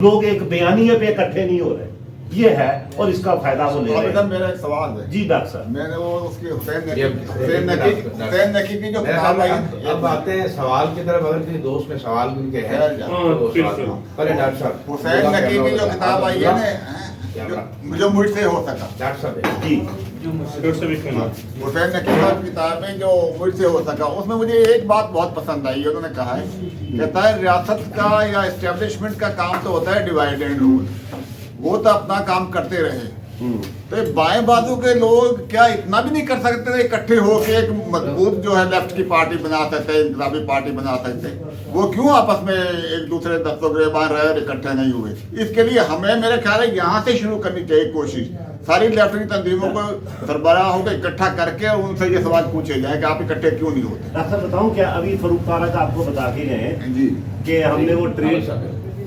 लोग एक बयानिए पे इकट्ठे नहीं हो रहे, ये है, और इसका फायदा वो ले रहे हैं। मेरा एक सवाल है जी डॉक्टर साहब, मैंने वो उसकी हुसैन नकी की जो किताब आई, अब आते हैं सवाल की तरफ। अगर किसी दोस्त में सवाल उनके हैं पहले डॉक्टर साहब, हुसैन नकी की जो किताब आई है ना, जो मुझसे हो सका, डॉक्टर साहब जी हुसैन नकी की किताब में जो मुझसे हो सका, उसमें मुझे एक बात बहुत पसंद आई। उन्होंने कहा है, कहता है रियासत का या एस्टेब्लिशमेंट का काम तो होता है डिवाइड एंड रूल, वो तो अपना काम करते रहे, तो बाएं बाजू के लोग क्या इतना भी नहीं कर सकते थे इकट्ठे होकर एक मजबूत जो है लेफ्ट की पार्टी बना सकते, इंकलाबी पार्टी बना सकते? वो क्यों आपस में एक दूसरे दस्तों गिरबान रहे और इकट्ठे नहीं हुए? इसके लिए हमें मेरे ख्याल है यहाँ से शुरू करनी चाहिए कोशिश, सारी लेफ्ट की तंजीमों को सरबराहों को इकट्ठा करके और उनसे ये सवाल पूछे जाए कि आप इकट्ठे क्यों नहीं होते। डॉक्टर बताऊं क्या, अभी फरूक पारा का आपको बता के गए जी कि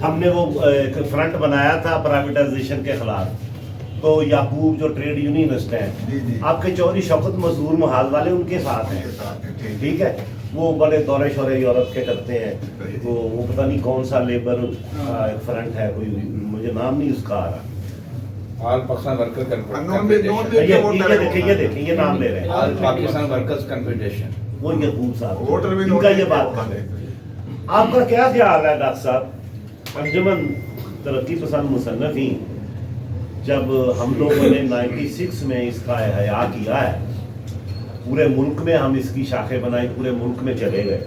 हमने वो एक फ्रंट बनाया था प्राइवेटाइजेशन के खिलाफ, तो याकूब जो ट्रेड यूनियनिस्ट हैं, आपके चौधरी शौकत मजदूर महाल वाले उनके साथ हैं, ठीक है, वो बड़े दौरे शौरे यूरोप के करते हैं, तो वो पता नहीं कौन सा लेबर एक फ्रंट है, कोई मुझे नाम नहीं उसका आ रहा, ऑल पाकिस्तान वर्कर ये नाम ले रहे हैं, ऑल पाकिस्तान वर्कर्स कन्फेडरेशन, वो याकूब साहब, वोटर भी इनका ये बात कर रहे हैं। आपका क्या ख्याल है डॉक्टर साहब, अंजुमन तरक्की पसंद मुसन्नफीन, जब हम लोगों ने 96 में इसका हया किया है, पूरे मुल्क में हम इसकी शाखें बनाई, पूरे मुल्क में चले गए,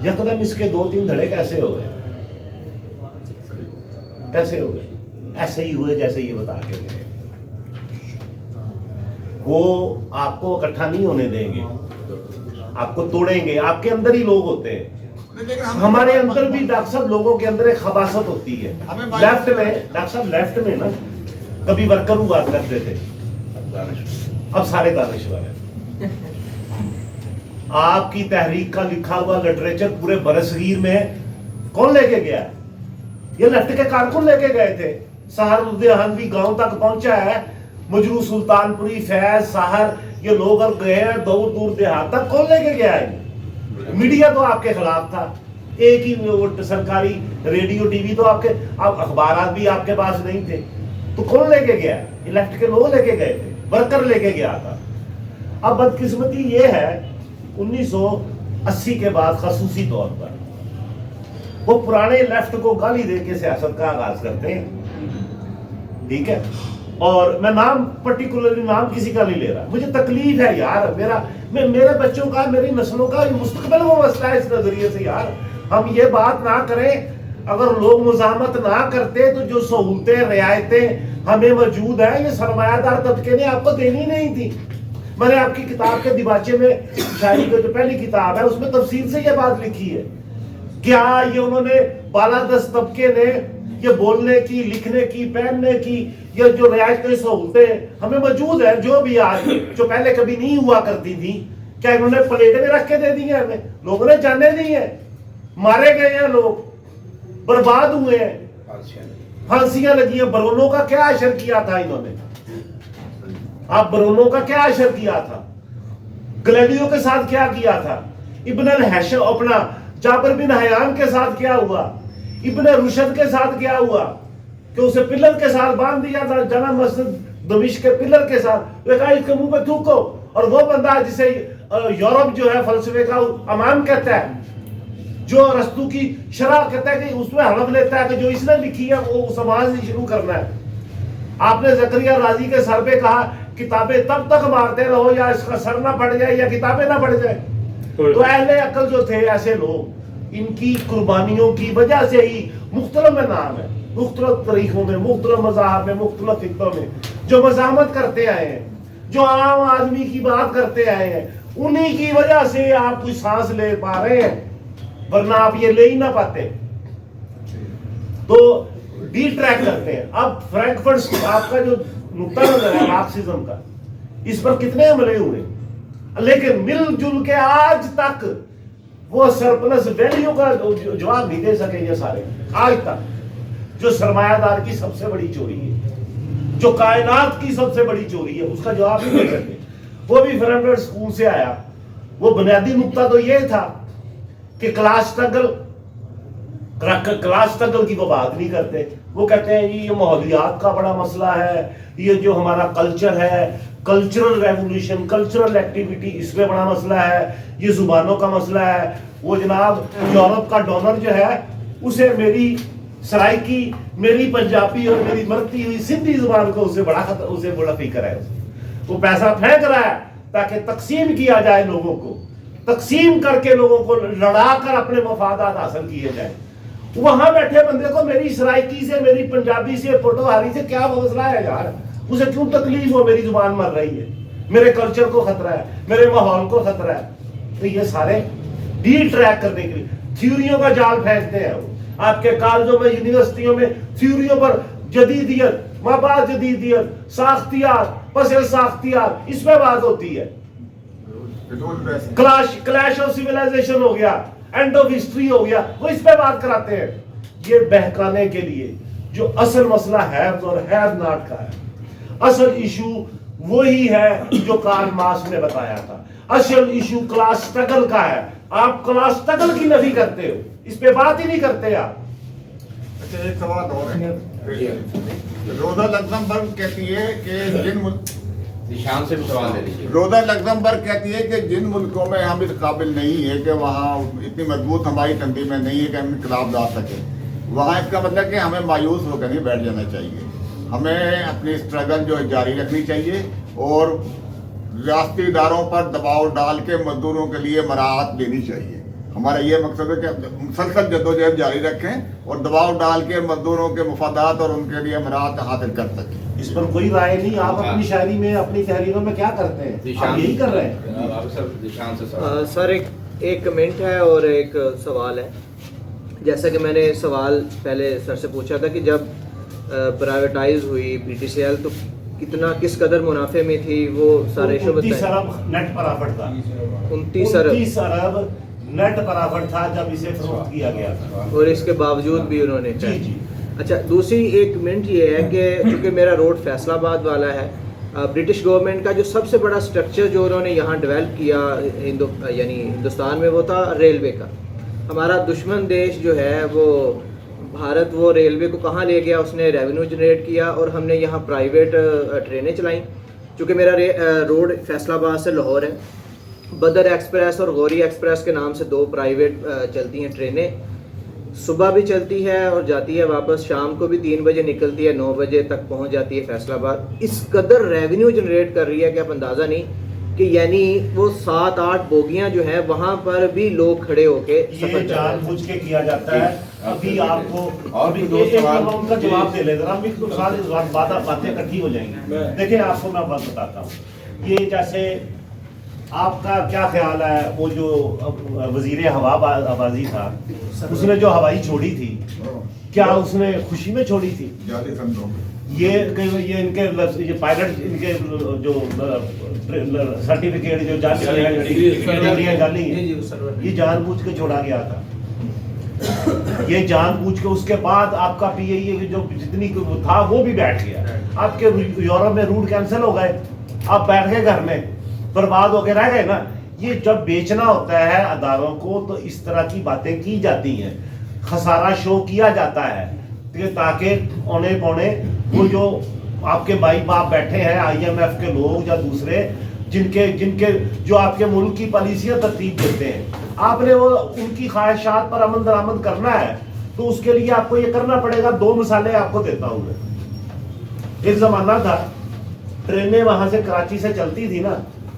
यकदम इसके 2-3 धड़े कैसे हो गए? कैसे हो गए? ऐसे ही हुए जैसे ये बता के गए। वो आपको इकट्ठा नहीं होने देंगे, आपको तोड़ेंगे, आपके अंदर ही लोग होते हैं, हमारे अंदर भी डॉक्टर साहब लोगों के अंदर एक खबासत होती है। लेफ्ट में डॉक्टर साहब, लेफ्ट में ना कभी वर्कर हुआ करते थे, अब सारे दानिशवर हैं। आपकी तहरीक का लिखा हुआ लिटरेचर पूरे बरसगीर में कौन लेके गया? ये लेफ्ट के कारकुन लेके गए थे। सहारुद्दीन गांव तक पहुंचा है, मजरू सुल्तानपुरी, फैज, साहर, ये लोग और गए हैं दूर दूर देहात तक, कौन लेके गया है? मीडिया तो आपके खिलाफ था, एक ही वो सरकारी रेडियो टीवी तो आपके, अब अखबारात भी आपके पास नहीं थे, तो कौन लेके गया? ये लेफ्ट के लोग लेके गए थे, वर्कर लेके गया था। अब बदकिस्मती ये है, 1980 के बाद खसूसी तौर पर वो पुराने लेफ्ट को गाली दे के सियासत का आगाज करते हैं, ठीक है, और मैं नाम पर्टिकुलरली नाम किसी का नहीं ले रहा, मुझे तकलीफ है यार, मेरे बच्चों का, मेरी नस्लों का मुस्तकबिल वो मसला है। इस नजरिए से यार हम ये बात ना करें, अगर लोग मुजामत ना करते तो जो सहूलतें रियायतें हमें मौजूद हैं, ये सरमायादार तबके ने आपको देनी नहीं थी। मैंने आपकी किताब के दिबाचे में शायरी की जो पहली किताब है उसमें तफसील से ये बात लिखी है, क्या ये उन्होंने बालादस्त तबके ने ये बोलने की, लिखने की, पहनने की, ये जो रियायतें सहूलतें हमें मौजूद है, जो भी आज जो पहले कभी नहीं हुआ करती थी, क्या इन्होंने प्लेट में रख के दे दी है? हमें लोगों ने जाने दी है, मारे गए हैं लोग, बर्बाद हुए हैं, फांसियां लगी हैं। बरोनों का क्या अशर किया था इन्होंने? आप बरोनों का क्या अशर किया था? ग्लेडियो के साथ क्या किया था? इब्न अल-हैशम अपना जाबिर बिन हयान के साथ क्या हुआ? इब्न रुशद के साथ क्या हुआ कि उसे पिलर के साथ बांध दिया था, जामा मस्जिद दमिश्क के पिलर के साथ, तो कहा इसके मुंह पे थूको। और वो बंदा जिसे यूरोप जो है फलसफे का अमान कहता है, जो अरस्तू की शरह कहता है कि उसमें हलफ लेता है कि जो इसने लिखी है वो समाज से शुरू करना है। आपने ज़करिया राजी के सर पे कहा किताबें तब तक मारते रहो या इसका सर ना फट जाए या किताबें ना फट जाए। तो अहले अकल जो थे ऐसे लोग, इनकी कुर्बानियों की वजह से ही मुख्तलिफ में नाम है, मुख्तलिफ तरीकों में, मुख्तलिफ मज़ाहब में, मुख्तलिफ खित्तों में जो मज़ाहमत करते आए हैं, जो आम आदमी की बात करते आए हैं, उन्हीं की वजह से आप कोई सांस ले पा रहे हैं, वरना आप ये ले ही ना पाते। तो डी ट्रैक करते हैं। अब फ्रैंकफर्ट आपका जो नुक्ता नजर है मार्क्सिज्म का, इस पर कितने हमले हुए, लेकिन मिलजुल के आज तक वो सरप्लस वैल्यू का जवाब नहीं दे सके ये सारे आज तक। जो सरमायादार की सबसे बड़ी चोरी है, जो कायनात की सबसे बड़ी चोरी है, उसका जवाब नहीं दे सके। वो भी फ्रैंकफर्ट स्कूल से आया। वो बुनियादी नुक्ता तो ये था कि क्लास स्ट्रगल क्लास स्ट्रगल की वो बात नहीं करते, वो कहते हैं ये माहौलियात का बड़ा मसला है, ये जो हमारा कल्चर है, कल्चरल रेवोल्यूशन, कल्चरल एक्टिविटी, इसमें बड़ा मसला है, ये जुबानों का मसला है। वो जनाब यूरोप का डोनर जो है उसे मेरी सराइकी, मेरी पंजाबी और मेरी मरती हुई सिंधी जुबान को उसे बड़ा फिक्र है। वो पैसा फेंक रहा है ताकि तकसीम किया जाए, लोगों को तकसीम करके लोगों को लड़ा कर अपने मफादात हासिल किए जाए। वहां बैठे बंदे को मेरी सराइकी से, मेरी पंजाबी से, पोटोहारी से क्या मसला है यार? उसे क्यों तकलीफ हो? मेरी जुबान मर रही है, मेरे कल्चर को खतरा है, मेरे माहौल को खतरा है। तो ये सारे डी ट्रैक करने के लिए थ्योरियों का जाल फेंकते हैं। वो आपके कॉलेजों में, यूनिवर्सिटियों में थ्योरियों पर जदीदियत, माबाद जदीदियत, साख्तियात, पसल साख्तियात, इस पे बात होती है। क्लैश ऑफ सिविलाइजेशन हो गया, एंड ऑफ हिस्ट्री हो गया, वो इस पे बात कराते हैं। ये बहकाने के लिए जो असल मसला हैव्स और हैव नॉट का है। असल इशू वही है जो कार्ल मार्क्स ने बताया था। असल इशू क्लास स्ट्रगल का है। आप क्लास स्ट्रगल की नफी करते हो, इस पे बात ही नहीं करते आप। अच्छा, एक सवाल और है। रोजा लग्जमबर्ग कहती है कि जिन निशान से भी सवाल ले लीजिए। रोजा लग्जमबर्ग कहती है कि जिन मुल्कों में हम इस काबिल नहीं है कि वहाँ इतनी मजबूत हमारी तंजीमें नहीं है कि हम इनकलाब ला सके, वहाँ इसका मतलब कि हमें मायूस होकर नहीं बैठ जाना चाहिए। हमें अपनी स्ट्रगल जो है जारी रखनी चाहिए और रियासती इदारों पर दबाव डाल के मजदूरों के लिए मराहत देनी चाहिए। हमारा ये मकसद है कि मुसलसल जद्दोजहद जारी रखें और दबाव डाल के मजदूरों के मफादात और उनके लिए मराहत हासिल कर सकें। इस पर कोई राय नहीं। आप अपनी शायरी में, अपनी तहरीरों में क्या करते हैं? आप यही कर रहे हैं। सर एक कमेंट है और एक सवाल है। जैसा कि मैंने सवाल पहले सर से पूछा था कि जब प्राइवेटाइज हुई बीटीसीएल तो किस कदर मुनाफे में थी, वो सारे शो बताएं। 29 अरब नेट प्रॉफिट था। 29 अरब नेट प्रॉफिट था जब इसे फरोख्त किया गया था, और इसके बावजूद भी उन्होंने जी जी। अच्छा, दूसरी एक कमेंट ये है कि चूँकि मेरा रोड फैसलाबाद वाला है, ब्रिटिश गवर्नमेंट का जो सबसे बड़ा स्ट्रक्चर जो उन्होंने यहाँ डेवलप किया यानी हिंदुस्तान में, वो था रेलवे का। हमारा दुश्मन देश जो है वो भारत, वो रेलवे को कहाँ ले गया? उसने रेवेन्यू जनरेट किया और हमने यहाँ प्राइवेट ट्रेनें चलाई। चूँकि मेरा रोड फैसलाबाद से लाहौर है, बदर एक्सप्रेस और गौरी एक्सप्रेस के नाम से 2 प्राइवेट चलती हैं ट्रेनें। सुबह भी चलती है और जाती है वापस, शाम को भी 3 बजे निकलती है, 9 बजे तक पहुंच जाती है फैसलाबाद। इस कदर रेवेन्यू जनरेट कर रही है कि आप अंदाज़ा नहीं कि यानी वो 7-8 बोगियां जो है वहां पर भी लोग खड़े होके ये जानबूझ के किया जाता है। अभी आपको और भी 2 सवाल उनका जवाब दे लेगा, हम एक बातें इकट्ठी हो जाएंगी। देखिए, आपको मैं बात बताता हूँ। ये जैसे आपका क्या ख्याल है, वो जो वजीर हवाबाजी था, उसने जो हवाई छोड़ी थी, क्या उसने खुशी में छोड़ी थी? ये इनके ये पायलट, इनके जो सर्टिफिकेट जो जाली है, ये जानबूझ के छोड़ा गया था। ये जानबूझ के, उसके बाद आपका पीआईए जो जितनी था वो भी बैठ गया। आपके यूरोप में रूट कैंसिल हो गए, आप बैठ गए घर में, बर्बाद होके रह गए ना। ये जब बेचना होता है अदारों को तो इस तरह की बातें की जाती हैं, खसारा शो किया जाता है ताकि औने पौने वो जो आपके भाई बाप बैठे हैं, IMF के लोग या दूसरे, जिनके जो आपके मुल्क की पॉलिसियां तरतीब देते हैं, आपने वो उनकी ख्वाहिशात पर अमल दरामद करना है तो उसके लिए आपको ये करना पड़ेगा। 2 मिसालें आपको देता हूँ मैं। एक जमाना था ट्रेनें वहां से कराची से चलती थी ना,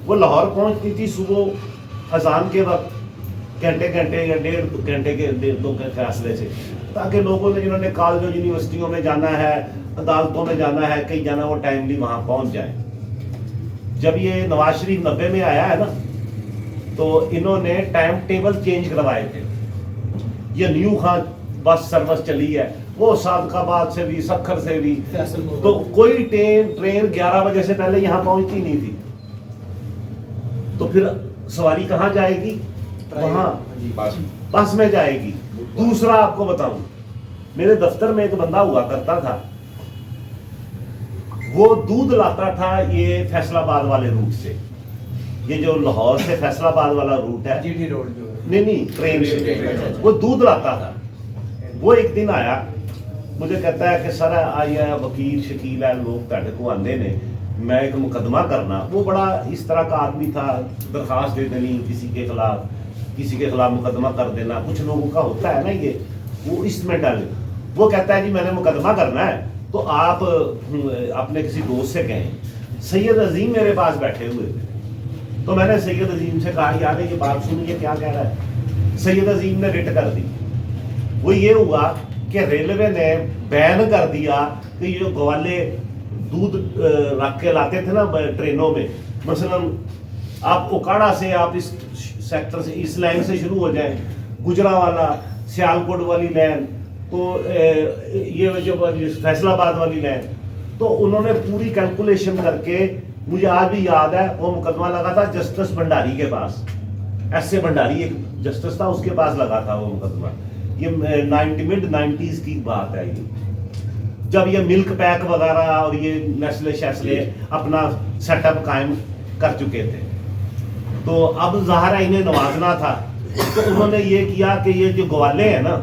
वो लाहौर पहुंचती थी सुबह अजान के वक्त, घंटे या 1.5 घंटे के 2 फासले से, ताकि लोगों ने जिन्होंने कॉलेजों यूनिवर्सिटियों में जाना है, अदालतों में जाना है, कहीं जाना, वो टाइमली वहां पहुंच जाए। जब ये नवाज शरीफ 90 में आया है ना, तो इन्होंने टाइम टेबल चेंज करवाए थे। ये न्यू खान बस सर्विस चली है, वो सादकाबाद से भी, सखर से भी, तो कोई ट्रेन 11 बजे से पहले यहाँ पहुंचती नहीं थी। तो फिर सवारी कहाँ जाएगी? वहां बस में जाएगी। दूसरा आपको बताऊं, मेरे दफ्तर में एक बंदा हुआ करता था, वो दूध लाता था ये फैसलाबाद वाले रूट से। ये जो लाहौर से फैसलाबाद वाला रूट है, जीटी रोड जो है, नहीं ट्रेन से वो दूध लाता था। वो एक दिन आया, मुझे कहता है कि सर आइए वकील शकील है लोग ਤੁਹਾਡੇ को आंदे ने, मैं एक मुकदमा करना। वो बड़ा इस तरह का आदमी था, दरखास्त दे देनी किसी के खिलाफ मुकदमा कर देना, कुछ लोगों का होता है ना ये, वो इसमें डाले। वो कहता है जी मैंने मुकदमा करना है तो आप अपने किसी दोस्त से कहें। सैयद अजीम मेरे पास बैठे हुए थे, तो मैंने सैयद अजीम से कहा यार ये बात सुनिए क्या कह रहा है। सैयद अजीम ने रिट कर दी। वो ये हुआ कि रेलवे ने बैन कर दिया कि ये ग्वाले दूध रख के लाते थे ना ट्रेनों में, मसलन आप ओकाड़ा से आप इस सेक्टर से इस लाइन से शुरू हो जाएं, गुजरावाला सियालकोट वाली लाइन, तो ये जो फैसलाबाद वाली लाइन, तो उन्होंने पूरी कैलकुलेशन करके, मुझे आज भी याद है वो मुकदमा लगा था जस्टिस भंडारी के पास, एस ए भंडारी एक जस्टिस था उसके पास लगा था वो मुकदमा। ये मिड 90s की बात है, ये जब ये मिल्क पैक वगैरह और ये नेस्ले शेस्ले अपना सेटअप कायम कर चुके थे, तो अब ज़ाहिर है इन्हें नवाजना था, तो उन्होंने ये किया कि ये जो ग्वाले हैं ना,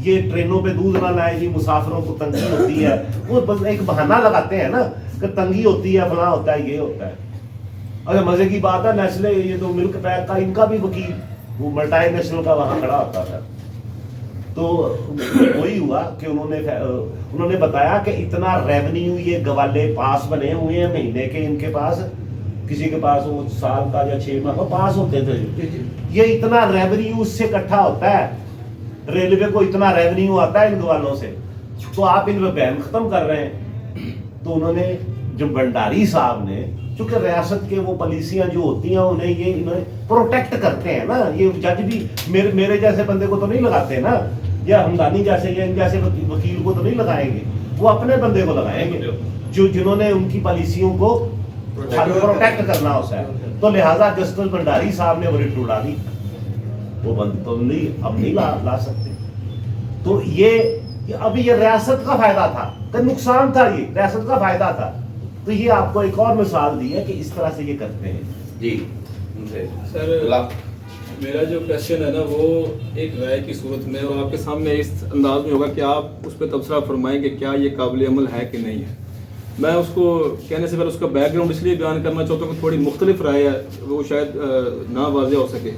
ये ट्रेनों पे दूध ना लाए जी, मुसाफिरों को तंगी होती है, वो बस एक बहाना लगाते हैं ना कि तंगी होती है, फला होता है, ये होता है। अरे मजे की बात है, नेस्ले ये तो मिल्क पैक का इनका भी वकील वो मल्टी नेशनल का वहाँ खड़ा होता था। तो वही हुआ कि उन्होंने बताया कि इतना रेवेन्यू ये गवाले पास बने हुए हैं महीने के, इनके पास किसी के पास वो साल का या 6 माह का पास होते थे, ये इतना रेवेन्यू उससे इकट्ठा होता है, रेलवे को इतना रेवेन्यू आता है इन गवालों से, तो आप इन पे बैन खत्म कर रहे हैं। तो उन्होंने जो भंडारी साहब ने, चूंकि रियासत के वो पॉलिसियां जो होती हैं उन्हें ये इन्हें प्रोटेक्ट करते हैं ना, ये जज भी मेरे जैसे बंदे को तो नहीं लगाते ना, या हमदानी जैसे या इन जैसे वकील को तो नहीं लगाएंगे, वो अपने बंदे को लगाएंगे जो जिन्होंने उनकी पॉलिसियों को प्रोटेक्ट करना होता है। तो लिहाजा जस्टिस भंडारी साहब ने वो रिट उड़ा दी, वो बंद तो नहीं अब नहीं ला सकते। तो ये अभी ये रियासत का फायदा था, तो नुकसान था, ये रियासत का फायदा था। तो ये आपको एक और मिसाल दी है कि इस तरह से ये करते हैं जी। सर मेरा जो क्वेश्चन है ना वो एक राय की सूरत में, और आपके सामने इस अंदाज में होगा कि आप उस पर तबसरा फरमाएं कि क्या ये काबिल अमल है कि नहीं है। मैं उसको कहने से पहले उसका बैकग्राउंड इसलिए बयान करना चाहता हूँ कि थोड़ी मुख्तलिफ राय है, वो शायद ना वाज़ेह हो सके।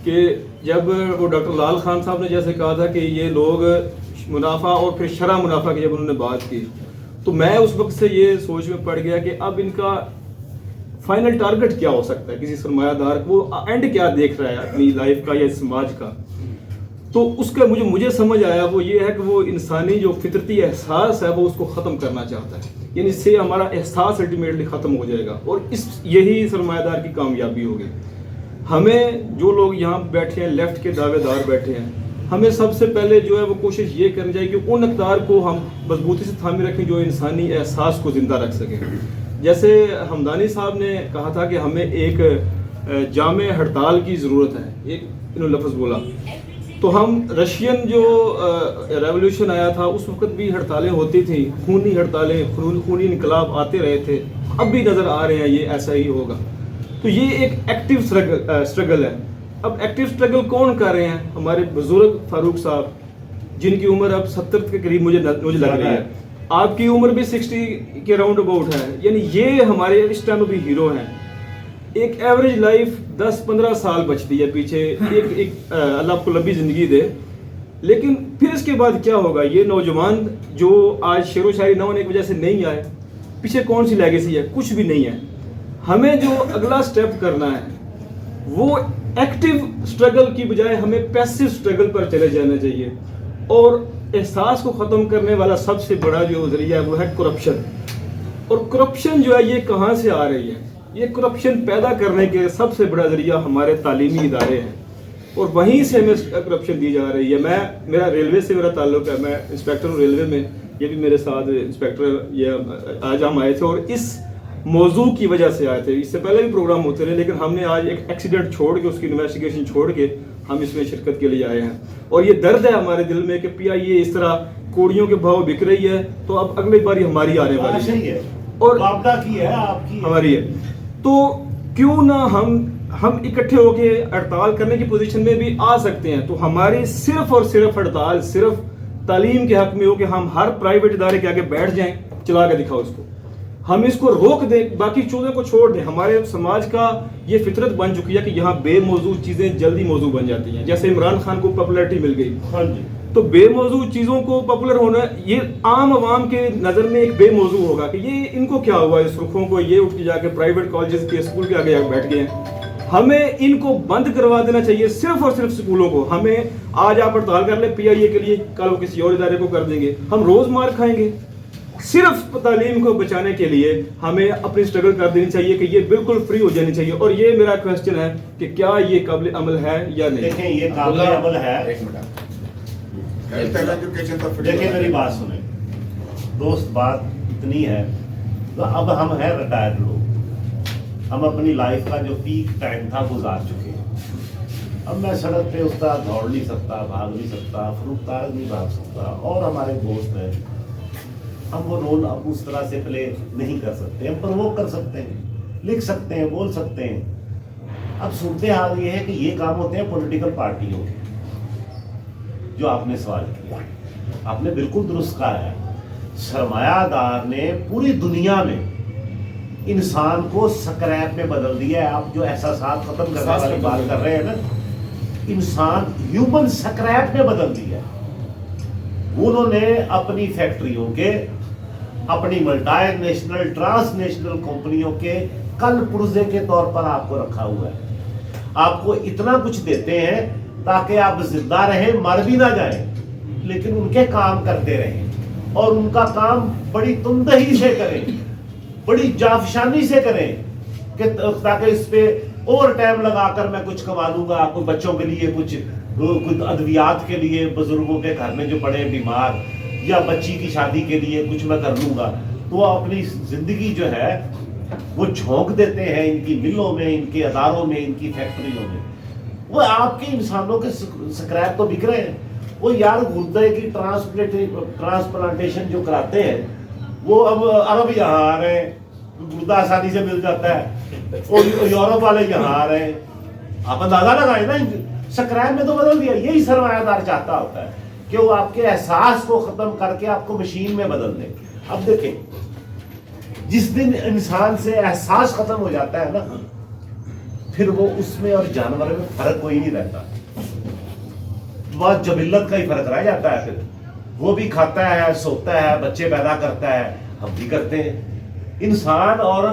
कि जब वो डॉक्टर लाल खान साहब ने जैसे कहा था कि ये लोग मुनाफा और फिर शरह मुनाफा की जब उन्होंने बात की, तो मैं उस वक्त से ये सोच में पड़ गया कि अब इनका फाइनल टारगेट क्या हो सकता है, किसी सरमायादार को वो एंड क्या देख रहा है अपनी लाइफ का या समाज का। तो उसका मुझे समझ आया वो ये है कि वो इंसानी जो फितरती एहसास है वो उसको ख़त्म करना चाहता है, यानी इससे हमारा एहसास अल्टीमेटली ख़त्म हो जाएगा, और यही सरमायादार की कामयाबी होगी। हमें जो लोग यहाँ बैठे हैं, लेफ्ट के दावेदार बैठे हैं, हमें सबसे पहले जो है वो कोशिश ये करनी चाहिए कि उन अक़दार को हम मजबूती से थामे रखें जो इंसानी एहसास को ज़िंदा रख सकें। जैसे हमदानी साहब ने कहा था कि हमें एक जामे हड़ताल की ज़रूरत है, एक इन्होंने लफ्ज़ बोला, तो हम रशियन जो रेवोल्यूशन आया था उस वक्त भी हड़तालें होती थी, खूनी हड़तालें, खूनी इनकलाब आते रहे थे, अब भी नज़र आ रहे हैं ये ऐसा ही होगा। तो ये एक एक्टिव स्ट्रगल है। अब एक्टिव स्ट्रगल कौन कर रहे हैं? हमारे बुजुर्ग फारूक साहब, जिनकी उम्र अब 70 के करीब मुझे लग रही है, आपकी उम्र भी 60 के राउंड अबाउट है, यानी ये हमारे इस टाइम भी हीरो हैं। एक एवरेज लाइफ 10-15 साल बचती है पीछे, एक अल्लाह आपको लंबी ज़िंदगी दे, लेकिन फिर इसके बाद क्या होगा? ये नौजवान जो आज शेर व शायरी न होने की वजह से नहीं आए, पीछे कौन सी लेगेसी है? कुछ भी नहीं है। हमें जो अगला स्टेप करना है वो एक्टिव स्ट्रगल की बजाय हमें पैसिव स्ट्रगल पर चले जाना चाहिए, और एहसास को ख़त्म करने वाला सबसे बड़ा जो ज़रिया है वो है करप्शन। और करप्शन जो है ये कहाँ से आ रही है? ये करप्शन पैदा करने के सबसे बड़ा ज़रिया हमारे तालीमी इदारे हैं, और वहीं से हमें करप्शन दी जा रही है। मेरा रेलवे से मेरा ताल्लुक़ है, मैं इंस्पेक्टर हूँ रेलवे में, ये भी मेरे साथ इंस्पेक्टर, ये आज हम आए थे और इस मौजू की वजह से आए थे। इससे पहले भी प्रोग्राम होते रहे, लेकिन हमने आज एक एक्सीडेंट छोड़ के, उसकी इन्वेस्टिगेशन छोड़ के हम इसमें शिरकत के लिए आए हैं। और ये दर्द है हमारे दिल में कि PIA इस तरह कोड़ियों के भाव बिक रही है, तो अब अगली बारी हमारी आने वाली है, और आपदा की है, आपकी हमारी है। तो क्यों ना हम इकट्ठे होके हड़ताल करने की पोजीशन में भी आ सकते हैं। तो हमारी सिर्फ और सिर्फ हड़ताल सिर्फ تعلیم کے حق میں ہو کہ ہم ہر پرائیویٹ ادارے کے آگے بیٹھ جائیں, چلا کے دکھاؤ اس کو, ہم اس کو روک دیں, باقی چیزوں کو چھوڑ دیں. ہمارے سماج کا یہ فطرت بن چکی ہے کہ یہاں بے موضوع چیزیں جلدی موضوع بن جاتی ہیں. جیسے عمران خان کو پاپولیرٹی مل گئی, ہاں جی, تو بے موضوع چیزوں کو پاپولر ہونا یہ عام عوام کے نظر میں ایک بے موضوع ہوگا کہ یہ ان کو کیا ہوا, اس رخوں کو یہ اٹھ کے جا کے پرائیویٹ کالجز کے اسکول کے آگے بیٹھ گئے ہیں. ہمیں ان کو بند کروا دینا چاہیے صرف اور صرف اسکولوں کو. ہمیں آج آپ ہڑتال کر لیں پی آئی اے کے لیے, کل وہ کسی اور ادارے کو کر دیں گے, ہم روز مار کھائیں گے. صرف تعلیم کو بچانے کے لیے ہمیں اپنی اسٹرگل کر دینی چاہیے کہ یہ بالکل فری ہو جانی چاہیے. اور یہ میرا کوشچن ہے کہ کیا یہ قابل عمل ہے یا نہیں. دیکھیں یہ قابل عمل ہے. ایک منٹ, ایجوکیشن تو دیکھیں میری بات سنیں دوست, بات اتنی ہے, تو اب ہم ہیں ریٹائرڈ لوگ, ہم اپنی لائف کا جو پیک ٹائم تھا گزار چکے ہیں. اب میں سڑک پہ اس طرح دوڑ نہیں سکتا, بھاگ نہیں سکتا, فروخت تارک نہیں بھاگ سکتا, اور ہمارے دوست ہیں, ہم وہ رول اب اس طرح سے پلے نہیں کر سکتے. ہم پرووک کر سکتے ہیں, لکھ سکتے ہیں, بول سکتے ہیں. اب صورتحال یہ ہے کہ یہ کام ہوتے ہیں پولیٹیکل پارٹیوں کے, جو آپ نے سوال کیا آپ نے بالکل درست کہا ہے. سرمایہ دار نے پوری دنیا میں انسان کو سکریپ میں بدل دیا ہے. آپ جو احساسات ختم کرنے والی بات کر رہے ہیں نا, انسان ہیومن سکریپ میں بدل دیا ہے. انہوں نے اپنی فیکٹریوں کے, اپنی ملٹی نیشنل ٹرانس نیشنل کمپنیوں کے کل پرزے کے طور پر آپ کو رکھا ہوا ہے. آپ کو اتنا کچھ دیتے ہیں تاکہ آپ زندہ رہیں, مر بھی نہ جائیں, لیکن ان کے کام کرتے رہیں, اور ان کا کام بڑی تندہی سے کریں, بڑی جافشانی سے کریں, کہ تاکہ اس پہ اوور ٹائم لگا کر میں کچھ کما لوں گا, کوئی بچوں کے لیے کچھ ادویات کے لیے, بزرگوں کے گھر میں جو پڑے بیمار, یا بچی کی شادی کے لیے کچھ میں کر لوں گا. تو اپنی زندگی جو ہے وہ جھونک دیتے ہیں ان کی ملوں میں, ان کے اداروں میں, ان کی فیکٹریوں میں. وہ آپ کے انسانوں کے سکریپ تو بک رہے ہیں. وہ یار گردے کی ٹرانسپلانٹیشن جو کراتے ہیں, وہ اب عرب یہاں آ رہے ہیں, گردہ آسانی سے مل جاتا ہے, اور یورپ والے یہاں آ رہے ہیں. آپ اندازہ لگائیں نا, سکریپ میں تو بدل دیا. یہی سرمایہ دار چاہتا ہوتا ہے کہ وہ آپ کے احساس کو ختم کر کے آپ کو مشین میں بدل دیں. اب دیکھیں, جس دن انسان سے احساس ختم ہو جاتا ہے نا, پھر وہ اس میں اور جانور میں فرق کوئی نہیں رہتا. بس جبلت کا ہی فرق رہ جاتا ہے. پھر وہ بھی کھاتا ہے, سوتا ہے, بچے پیدا کرتا ہے, ہم بھی کرتے ہیں. انسان اور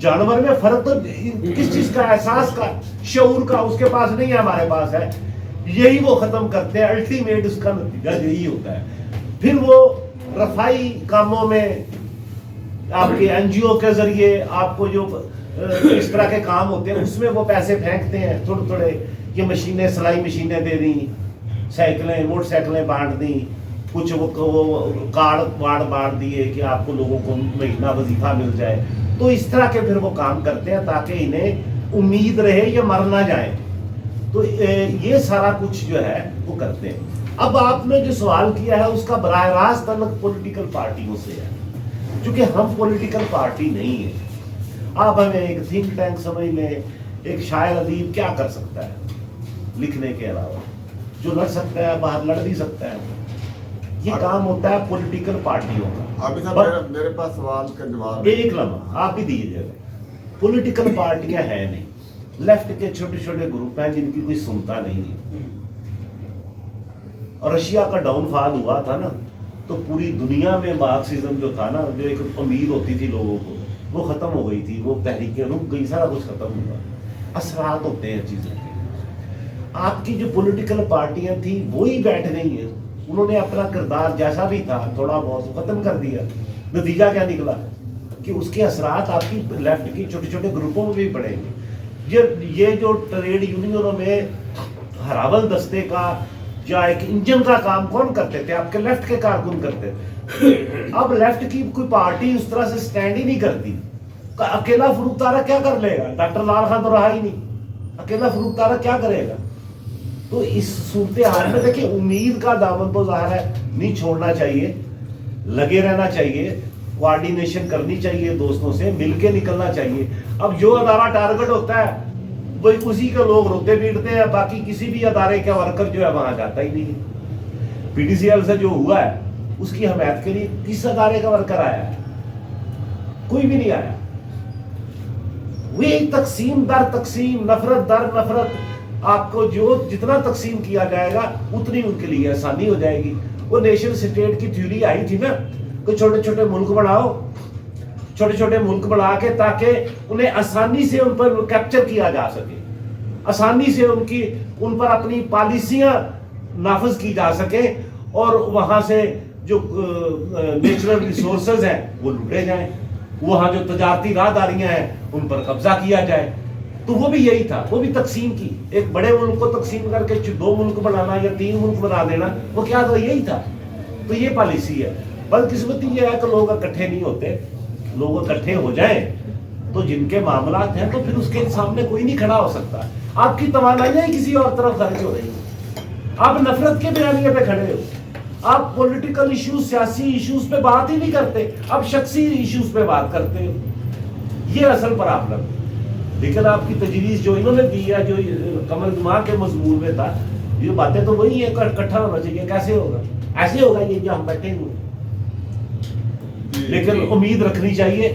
جانور میں فرق تو کس چیز کا, احساس کا, شعور کا, اس کے پاس نہیں ہے, ہمارے پاس ہے. یہی وہ ختم کرتے ہیں. الٹیمیٹ اس کا نتیجہ یہی ہوتا ہے. پھر وہ رفائی کاموں میں, آپ کے این جی او کے ذریعے آپ کو جو اس طرح کے کام ہوتے ہیں, اس میں وہ پیسے پھینکتے ہیں تھوڑے تھوڑے. یہ مشینیں, سلائی مشینیں دے دیں, سائیکلیں, موٹر سائیکلیں بانٹ دیں, کچھ وہ کارڈ وارڈ بانٹ دیے کہ آپ کو لوگوں کو مہینہ وظیفہ مل جائے. تو اس طرح کے پھر وہ کام کرتے ہیں تاکہ انہیں امید رہے یہ مر نہ جائیں. تو یہ سارا کچھ جو ہے وہ کرتے ہیں. اب آپ نے جو سوال کیا ہے اس کا براہ راست تعلق پولیٹیکل پارٹیوں سے ہے, چونکہ ہم پولیٹیکل پارٹی نہیں ہیں. آپ ہمیں ایک تھنک ٹینک سمجھ لیں. ایک شاعر ادیب کیا کر سکتا ہے لکھنے کے علاوہ؟ جو لڑ سکتا ہے باہر لڑ بھی سکتا ہے. یہ کام ہوتا ہے پولیٹیکل پارٹیوں کا. ابھی صاحب میرے پاس سوال کا جواب ایک لمحہ آپ بھی دیجیے گا. پولیٹیکل پارٹیاں ہیں نہیں, لیفٹ کے چھوٹے چھوٹے گروپ ہیں جن کی کوئی سنتا نہیں. اور رشیا کا ڈاؤن فال ہوا تھا نا, تو پوری دنیا میں مارکسزم جو تھا نا, جو ایک امید ہوتی تھی لوگوں کو, وہ ختم ہو گئی تھی. وہ تحریکیں رک گئی, سارا کچھ ختم ہوا. اثرات ہوتے ہیں چیزوں کے. آپ کی جو پولیٹیکل پارٹیاں تھیں وہی بیٹھ گئی ہیں. انہوں نے اپنا کردار جیسا بھی تھا تھوڑا بہت ختم کر دیا. نتیجہ کیا نکلا کہ اس کے اثرات آپ کی لیفٹ کی چھوٹے چھوٹے گروپوں میں بھی پڑیں گے. یہ جو ٹریڈ یونینوں میں ہراول دستے کا یا ایک انجن کا کام کون کرتے تھے؟ آپ کے لیفٹ کے کارکن کرتے تھے. اب لیفٹ کی کوئی پارٹی اس طرح سے سٹینڈ ہی نہیں کرتی. اکیلا فروخ تارک کیا کر لے گا؟ ڈاکٹر لال خان تو رہا ہی نہیں, اکیلا فروخ تارک کیا کرے گا؟ تو اس صورتحال میں دیکھیں امید کا دامن تو ظاہر ہے نہیں چھوڑنا چاہیے, لگے رہنا چاہیے, کوآرڈینیشن کرنی چاہیے, دوستوں سے مل کے نکلنا چاہیے. اب جو ادارہ ٹارگٹ ہوتا ہے وہی اسی کے لوگ روتے پیٹتے ہیں, باقی کسی بھی ادارے کا ورکر جو ہے وہاں جاتا ہی نہیں ہے. PDCL से जो हुआ है उसकी हमायत के लिए किस अदारे का वर्कर आया है? कोई भी नहीं आया। वे तकसीम दर तकसीम, नफरत दर नफरत, आपको जो जितना तकसीम किया जाएगा उतनी उनके लिए आसानी हो जाएगी। वो नेशन स्टेट की थ्योरी आई थी ना कि छोटे छोटे मुल्क बनाओ, छोटे छोटे मुल्क बना के ताकि उन्हें आसानी से उन पर कैप्चर किया जा सके, आसानी से उन पर अपनी पॉलिसियां नाफज की जा सके और वहां से जो नेचुरल रिसोर्सेज हैं वो लूटे जाएं, वहां जो तजारती राहदारियां हैं उन पर कब्जा किया जाए। तो वो भी यही था, वो भी तकसीम की, एक बड़े मुल्क को तकसीम करके 2 मुल्क बनाना या 3 मुल्क बना देना, वो क्या था? यही था। तो ये पॉलिसी है। बदकिस्मती ये है कि लोग इकट्ठे नहीं होते। लोग इकट्ठे हो जाएं तो जिनके मामलात हैं तो फिर उसके सामने कोई नहीं खड़ा हो सकता। आपकी तवानाइयां ही किसी और तरफ खर्च हो रही हैं। आप नफरत के बयानिए पे खड़े हो, आप पॉलिटिकल इश्यूज, सियासी इश्यूज पे बात ही नहीं करते, आप शख्सी इश्यूज पे बात करते हो। ये असल प्रॉब्लम। लेकिन आपकी तजवीज़ जो इन्होंने दी है, जो कमल दिमाग के मजमून में था, ये बातें तो वही है, इकट्ठा होना चाहिए। कैसे होगा? ऐसे होगा ये जो हम बैठे हुए। लेकिन उम्मीद रखनी चाहिए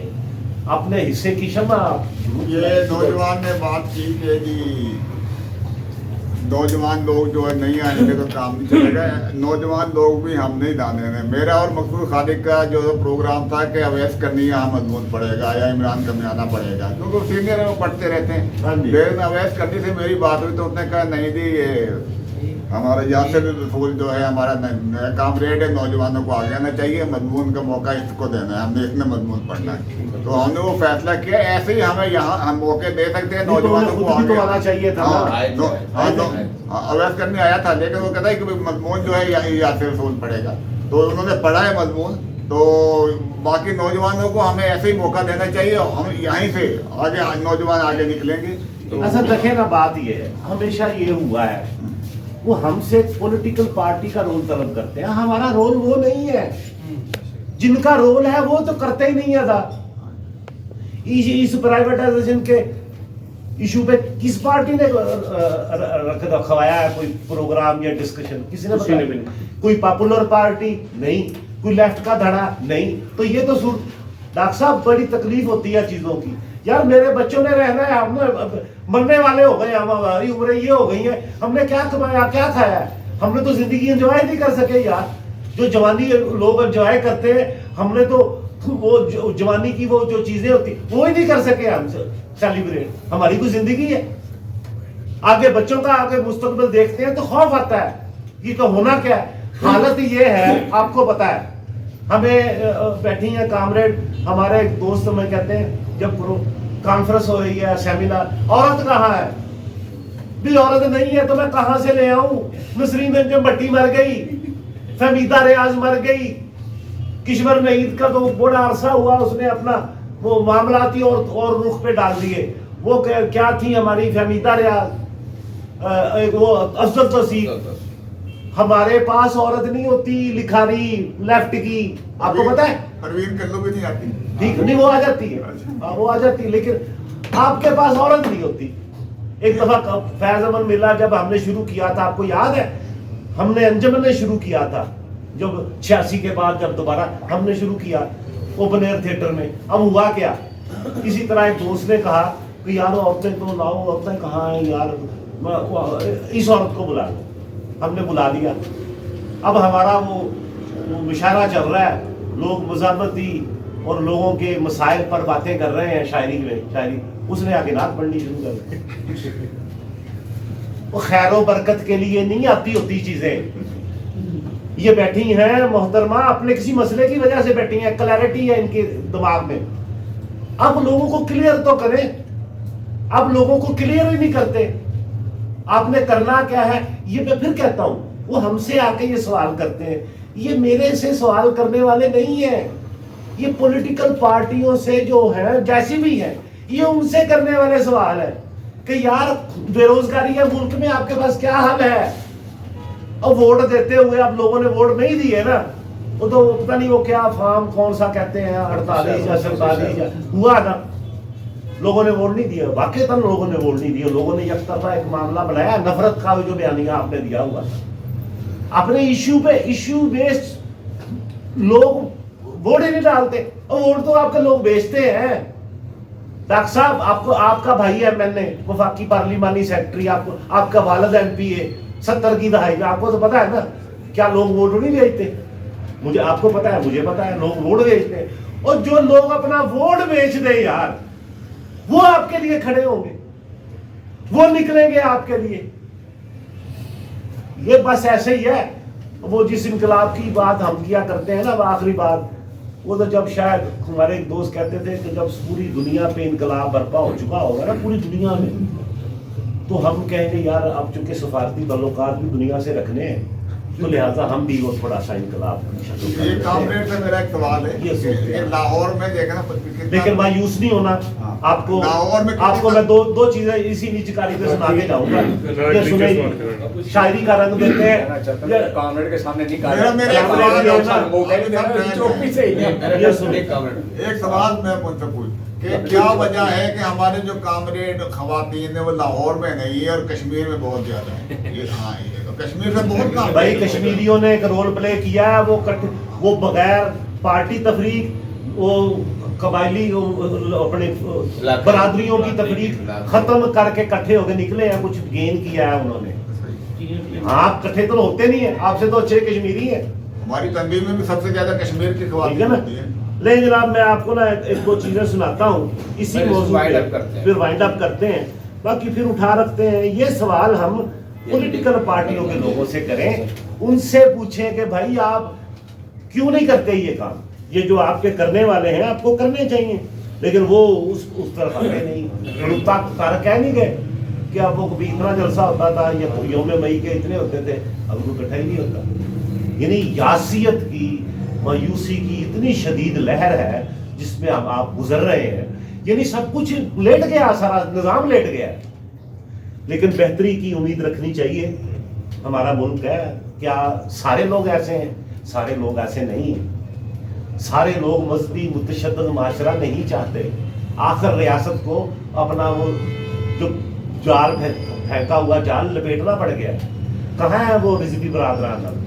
अपने हिस्से की शमा। ये नौजवान ने बात की कि जी नौजवान लोग जो है नहीं आएंगे तो काम नहीं चलेगा। नौजवान लोग भी हम नहीं दाने हैं। मेरा और मकसूद खालिक का जो प्रोग्राम था कि अवैस करनी यहाँ मजबूत पड़ेगा या इमरान का में आना पड़ेगा, क्योंकि सीनियर है वो पढ़ते रहते हैं। लेकिन अवैस करनी से मेरी बात हुई तो उसने कहा नहीं जी ये हमारा यासिर रसूल जो है हमारा कामरेड है, नौजवानों को आगे आना चाहिए, मजमून का मौका इसको देना है, हमने इसमें मजमून पढ़ना है। तो हमने वो फैसला किया। ऐसे ही हमें यहाँ हम मौके दे सकते हैं नौजवानों को आगे आना चाहिए था। अवैस करने आया था, लेकिन वो कहता है कि मजमून जो है यासिर रसूल पढ़ेगा। तो उन्होंने पढ़ा है मजमून, तो बाकी नौजवानों को हमें ऐसे ही मौका देना चाहिए। हम यहीं से आगे नौजवान आगे निकलेंगे। ऐसा देखे ना, बात ये है, हमेशा ये हुआ है, वो हमसे पॉलिटिकल पार्टी का रोल तलब करते हैं। हमारा रोल वो नहीं है, जिनका रोल है वो तो करते ही नहीं है था। इस प्राइवेटाइजेशन के इशू पे किस पार्टी ने रखवाया है कोई प्रोग्राम या डिस्कशन? किसी ने बताया? कोई पॉपुलर पार्टी नहीं, कोई लेफ्ट का धड़ा नहीं। तो ये तो डॉक्टर साहब बड़ी तकलीफ होती है चीजों की। यार मेरे बच्चों ने रहना है, हमने मरने वाले हो गए, हमारी उम्रें ये हो गई हैं, हमने क्या कमाया, क्या खाया है? हमने तो जिंदगी एंजॉय नहीं कर सके यार। जो जवानी लोग एंजॉय करते हैं, हमने तो वो जवानी की वो जो चीजें होती वो ही नहीं कर सके हम सेलिब्रेट। हमारी कोई जिंदगी है? आगे बच्चों का आगे मुस्तकबिल देखते हैं तो खौफ आता है कि तो होना क्या है। हालत ये है, आपको पता है, हमें बैठी हैं कामरेड, हमारे एक दोस्त हमें कहते हैं जब कॉन्फ्रेंस हो रही है, सेमिनार, औरत कहाँ है? भी औरत नहीं है तो मैं कहां से ले आऊं? नसरीन अंजुम भट्टी मर गई, फहमीदा रियाज मर गई, किश्वर नईद का तो बड़ा अरसा हुआ, उसने अपना वो मामलाती और रुख पे डाल दिए। वो क्या थी हमारी फहमीदा रियाज, वो अफजल तौसीफ। हमारे पास औरत नहीं होती लिखारी लेफ्ट की, आपको पता है? परवीन कल्लू भी नहीं आती। ठीक नहीं, वो आ जाती है, वो आ जाती है, लेकिन आपके पास औरत नहीं होती। एक दफा फैज अमन मिला जब हमने शुरू किया था, आपको याद है? हमने अंजमन ने शुरू किया था जब 86 के बाद, जब दोबारा हमने शुरू किया ओपन एयर थिएटर में। अब हुआ क्या, इसी तरह एक दोस्त ने कहा कि यार औरतें तो लाओ, औरतें कहाँ हैं यार, इस औरत को बुला लो। हमने बुला लिया। अब हमारा वो मुशायरा चल रहा है, लोग मज़ामती और लोगों के मसाइल पर बातें कर रहे हैं शायरी। उसने आगे नात पढ़नी शुरू कर दी। वो खैर बरकत के लिए नहीं आती होती चीजें। ये बैठी हैं मोहतरमा अपने किसी मसले की वजह से बैठी हैं, क्लैरिटी है इनके दिमाग में। अब लोगों को क्लियर तो करें, अब लोगों को क्लियर ही नहीं करते। आपने करना क्या है, ये मैं फिर कहता हूं, वो हमसे आके ये सवाल करते हैं, ये मेरे से सवाल करने वाले नहीं है, ये पॉलिटिकल पार्टियों से जो है जैसी भी है, ये उनसे करने वाले सवाल है कि यार बेरोजगारी है मुल्क में, आपके पास क्या हल है? और वोट देते हुए अब लोगों ने वोट नहीं दिए ना, वो तो पता नहीं वो क्या फॉर्म कौन सा कहते हैं 48 या 47 हुआ ना, लोगों ने वोट नहीं दिया। वाकई लोगों ने वोट नहीं दिया, लोगों ने एक तरफा एक मामला बनाया, नफरत का जो बयानिया आपने दिया हुआ था। अपने इश्यू बेस्ड लोग वोट ही नहीं डालते, और वोट तो आपके लोग बेचते हैं। डॉक्टर साहब, आपको आपका भाई एमएनए, वफाकी पार्लिमानी सेक्रेटरी, आपको आपका वालिद एमपीए 70 की दहाई में, आपको तो पता है ना क्या लोग वोट नहीं बेचते। मुझे, आपको पता है, मुझे पता है, लोग वोट बेचते हैं। और जो लोग अपना वोट बेच दे यार, वो आपके लिए खड़े होंगे, वो निकलेंगे आपके लिए। ये बस ऐसे ही है। वो जिस इनकलाब की बात हम किया करते हैं ना, आखिरी बात, वो तो जब शायद हमारे एक दोस्त कहते थे कि जब पूरी दुनिया पे इनकलाब बर्पा हो चुका होगा ना, पूरी दुनिया में, तो हम कहेंगे यार अब चूंकि सफारती ताल्लुकात भी दुनिया से रखने हैं, तो लिहाजा हम भी वो थोड़ा सा इनकलाब की शक्ल। ये कामरेड से मेरा एक सवाल है, ये लाहौर में देखा ना, लेकिन मायूस नहीं होना। आपको लाहौर में आपको मैं दो चीजें इसी निजकारी पे सुना के जाऊंगा। ये सुने, शायरी का रंग देते हैं कामरेड के सामने नहीं मेरा ये सुने। एक सवाल मैं मुझसे पूछ कि क्या वजह है कि हमारे जो कामरेड खवातीन है वो लाहौर में नहीं है और कश्मीर में बहुत ज्यादा है? ये हाँ, ये तो कश्मीर में बहुत काम भाई कश्मीरियों ने एक रोल प्ले किया है, वो बगैर पार्टी तफरीक, वो कबायली अपने बरादरियों की तफरीक खत्म करके इकट्ठे होकर निकले हैं, कुछ गेन किया है उन्होंने। हाँ, इकट्ठे तो होते नहीं है, आपसे तो अच्छे कश्मीरी है। हमारी तंजीम में भी सबसे ज्यादा कश्मीर की खवातीन होती है। लेकिन जनाब मैं आपको ना एक दो चीजें सुनाता हूँ इसी मौजूद पे, फिर वाइंड अप करते हैं, बाकी फिर उठा रखते हैं। ये सवाल हम पॉलिटिकल पार्टियों के लोगों से करें, उनसे पूछें कि भाई आप क्यों नहीं करते ये काम। ये जो आपके करने वाले हैं आपको करने चाहिए, लेकिन वो उस तरफ आगे नहीं। रुकता कह नहीं गए कि अब वो कभी इतना जलसा होता था या यौम मई के इतने होते थे, अब वो इकट्ठा ही नहीं होता। यानी यासियत की, मायूसी की इतनी शदीद लहर है जिसमें अब आप गुजर रहे हैं, यानी सब कुछ लेट गया, सारा निजाम लेट गया। लेकिन बेहतरी की उम्मीद रखनी चाहिए। हमारा मुल्क है, क्या सारे लोग ऐसे हैं? सारे लोग ऐसे नहीं हैं। सारे लोग मजहबी मुतशद्दिद माशरा नहीं चाहते। आखिर रियासत को अपना वो जो जाल फेंका हुआ जाल लपेटना पड़ गया। कहाँ है वो रिजवी बरादरान?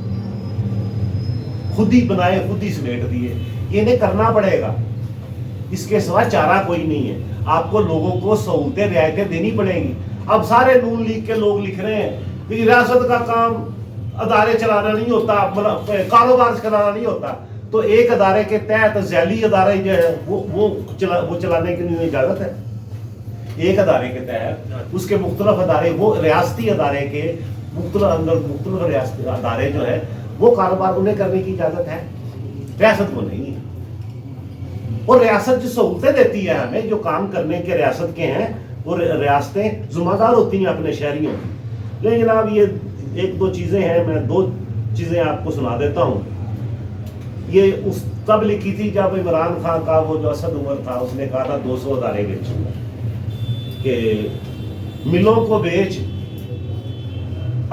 खुद ही बनाए, खुद ही समेट दिए। ये इन्हें करना पड़ेगा, इसके सिवा चारा कोई नहीं है। आपको लोगों को सहूलतें रियायतें देनी पड़ेंगी। अब सारे नून लीग के लोग लिख रहे हैं कि रियासत का काम अदारे चलाना नहीं होता, कारोबार चलाना नहीं होता, तो एक अदारे के तहत झैली अदारे जो है वो चलाने की नहीं इजाजत है। एक अदारे के तहत उसके मुख्तलिफ अदारे, वो रियासती अदारे के मुख्तलिफ रियासती अदारे जो है वो कारोबार उन्हें करने की इजाजत है, रियासत को नहीं है। और रियासत जो सहूलतें देती है हमें, जो काम करने के रियासत के हैं, वो रियासतें जिम्मेदार होती हैं अपने शहरियों की। लेकिन जनाब ये एक दो चीज़ें हैं, मैं दो चीज़ें आपको सुना देता हूँ। ये उस तब लिखी थी जब इमरान खान का वो जो असद उमर था, उसने कहा था 200 अदारे बेचूंगा, कि मिलों को बेच,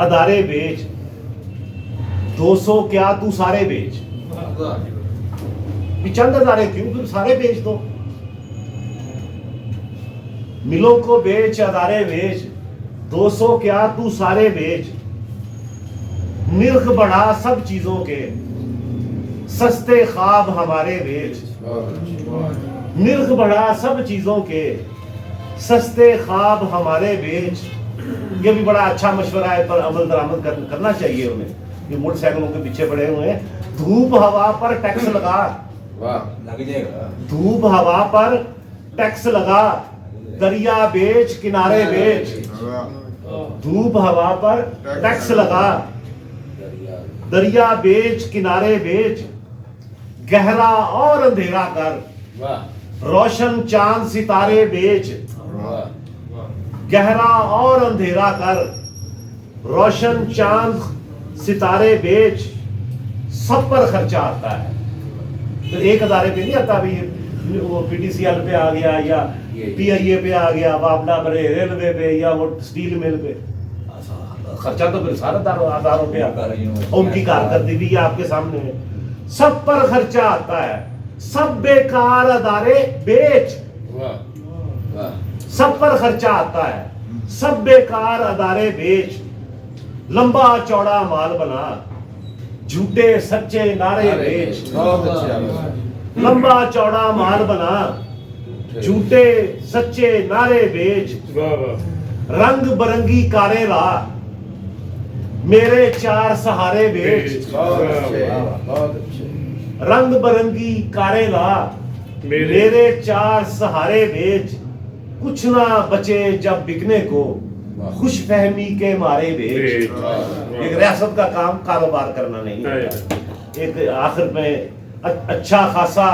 अदारे बेच, 200 क्या तू सारे बेच। चंद अदारे क्यों, फिर सारे बेच दो। मिलों को बेच, अदारे बेच, 200 क्या तू सारे बेच। निर्ख बढ़ा सब चीजों के, सस्ते ख्वाब हमारे बेच। निर्ख बढ़ा सब चीजों के, सस्ते ख्वाब हमारे बेच। ये भी बड़ा अच्छा मशवरा है, पर अमल दरामद करना चाहिए उन्हें। ये मोटरसाइकिलों के पीछे पड़े हुए हैं। धूप हवा पर टैक्स लगा, लग जाएगा। धूप हवा पर टैक्स लगा, दरिया बेच किनारे बेच। धूप हवा पर टैक्स लगा, दरिया बेच किनारे बेच। गहरा और अंधेरा कर, रोशन चांद सितारे बेच। गहरा और अंधेरा कर, रोशन चांद सितारे बेच। सब पर खर्चा आता है, तो एक अदारे पे नहीं आता। अभी वो पीटीसीएल पे आ गया, या पीआईए पे आ गया, बाबला पर रेलवे पे, या वो स्टील मिल पे। खर्चा तो फिर सारे अदारों पे आता है, उनकी कारकर्दगी आपके सामने है। सब पर खर्चा आता है, सब बेकार अदारे बेच। सब पर खर्चा आता है, सब बेकार अदारे बेच। लंबा चौड़ा माल बना, झूठे सच्चे नारे बेच, बहुत अच्छे आप लंबा चौड़ा माल बना, झूठे सच्चे नारे बेच, रंग बरंगी कारें ला, मेरे चार सहारे बेच, बहुत अच्छे बहुत अच्छे रंग बरंगी कारें ला, मेरे चार सहारे बेच, कुछ ना बचे जब बिकने को, खुश फहमी के मारे बेच। एक रियासत का काम कारोबार करना नहीं है, एक आखिर में अच्छा खासा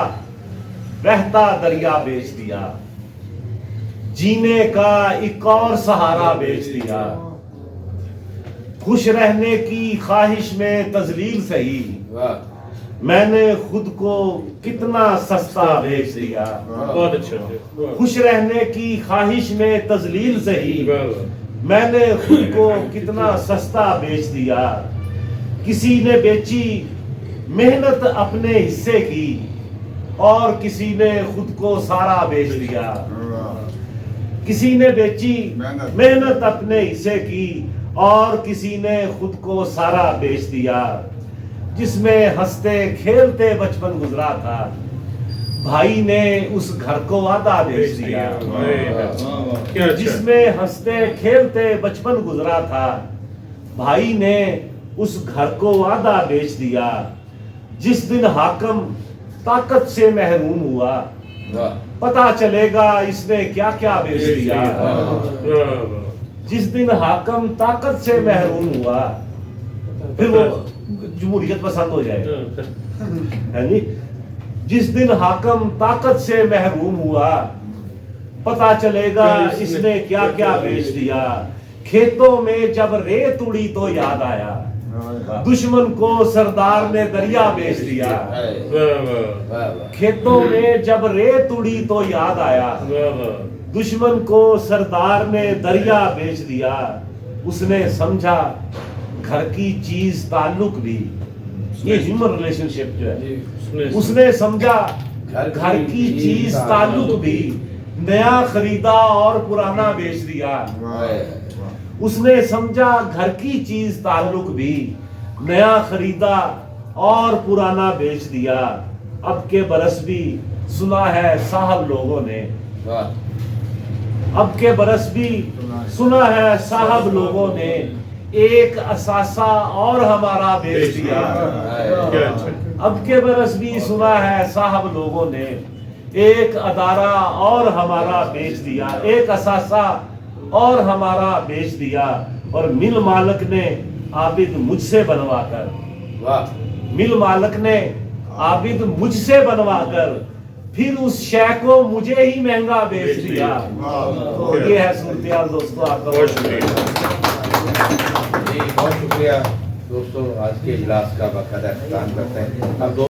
बहता दरिया बेच दिया, जीने का एक और सहारा बेच दिया, खुश रहने की ख्वाहिश में तजलील सही, वाह मैंने खुद को कितना सस्ता बेच दिया। बहुत अच्छा। खुश रहने की ख्वाहिश में तजलील सही, मैंने खुद को कितना सस्ता बेच दिया। किसी ने बेची मेहनत अपने हिस्से की, और किसी ने खुद को सारा बेच दिया। किसी ने बेची मेहनत अपने हिस्से की, और किसी ने खुद को सारा बेच दिया। जिसमें हंसते खेलते बचपन गुजरा था, भाई ने उस घर को आधा बेच दिया। क्या अच्छा। जिसमें हंसते खेलते बचपन गुजरा था, भाई ने उस घर को आधा बेच दिया। जिस दिन हाकम ताकत से महरूम हुआ, वाह पता चलेगा इसने क्या क्या बेच दिया। जिस दिन हाकम ताकत से महरूम हुआ, फिर वो जमहूरियत पसंद हो जाए, है नी? जिस दिन हाकम ताकत से महरूम हुआ, पता चलेगा इसने क्या क्या बेच दिया। खेतों में जब रेत उड़ी तो याद आया, दुश्मन को सरदार ने दरिया बेच दिया। वाह वाह खेतों में जब रेत उड़ी तो याद आया, दुश्मन को सरदार ने दरिया बेच दिया। उसने समझा घर की चीज ताल्लुक भी, ये ह्यूमन रिलेशनशिप जो है, उसने समझा घर की चीज ताल्लुक भी, नया खरीदा और पुराना बेच दिया। उसने समझा घर की चीज ताल्लुक भी, नया खरीदा और पुराना बेच दिया। अब के बरस भी सुना है साहब लोगों ने, वाह अब के बरस भी सुना है साहब लोगों ने, एक असासा और हमारा बेच दिया। क्या अच्छा। अब के बरस भी सुना है साहब लोगों ने, एक अदारा और हमारा बेच दिया। एक असासा और हमारा बेच दिया। और मिल मालक ने आबिद मुझसे बनवाकर, वाह मिल मालक ने आबिद मुझसे बनवाकर, फिर उस शय को मुझे ही महंगा बेच दिया। तो ये है सूरत दोस्तों, आपका बहुत शुक्रिया। जी बहुत शुक्रिया दोस्तों, आज के इजलास का बाकायदा इख्तिताम करते हैं। अब